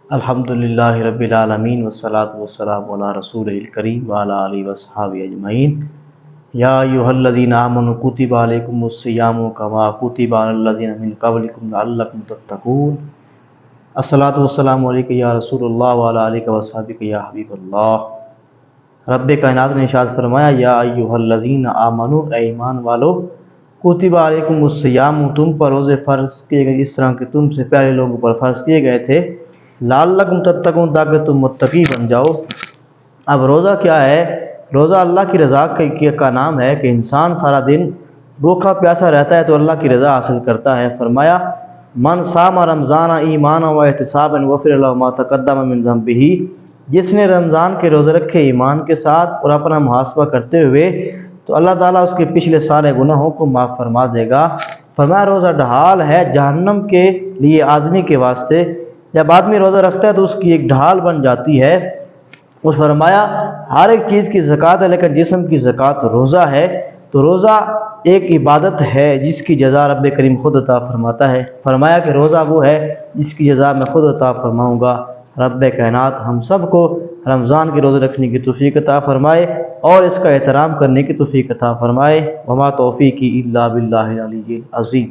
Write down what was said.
الحمدللہ رب العالمین والصلاة والسلام علی رسول الکریم وعلی آلہ وصحبہ اجمعین۔ یا ایھا الذین آمنوا کتب علیکم الصیام کما کتب علی الذین من قبلکم لعلکم تتقون۔ الصلاۃ والسلام علیک یا رسول اللہ وعلی آلہ وصحبہ یا حبیب اللہ۔ رب کائنات نے ارشاد فرمایا یا ایھا الذین آمنوا، اے ایمان والو، کتب علیکم الصیام، تم پر روزے فرض کیے گئے اس طرح کہ تم سے پہلے لوگوں پر فرض کیے گئے تھے، لعلکم تتقون، تاکہ تم متقی بن جاؤ۔ اب روزہ کیا ہے؟ روزہ اللہ کی رضا کا نام ہے کہ انسان سارا دن بھوکا پیاسا رہتا ہے تو اللہ کی رضا حاصل کرتا ہے۔ فرمایا من صام رمضان ایمانا و احتسابا غفر له ما تقدم من ذنبہ، جس نے رمضان کے روزے رکھے ایمان کے ساتھ اور اپنا محاسبہ کرتے ہوئے تو اللہ تعالیٰ اس کے پچھلے سارے گناہوں کو معاف فرما دے گا۔ فرمایا روزہ ڈھال ہے جہنم کے لیے آدمی کے واسطے، جب آدمی روزہ رکھتا ہے تو اس کی ایک ڈھال بن جاتی ہے۔ اور فرمایا ہر ایک چیز کی زکوٰۃ ہے لیکن جسم کی زکوٰۃ روزہ ہے، تو روزہ ایک عبادت ہے جس کی جزا رب کریم خود عطا فرماتا ہے۔ فرمایا کہ روزہ وہ ہے جس کی جزا میں خود عطا فرماؤں گا۔ رب کائنات ہم سب کو رمضان کے روزے رکھنے کی توفیق عطا فرمائے اور اس کا احترام کرنے کی توفیق عطا فرمائے۔ وما توفیقی الا باللہ العلی العظیم۔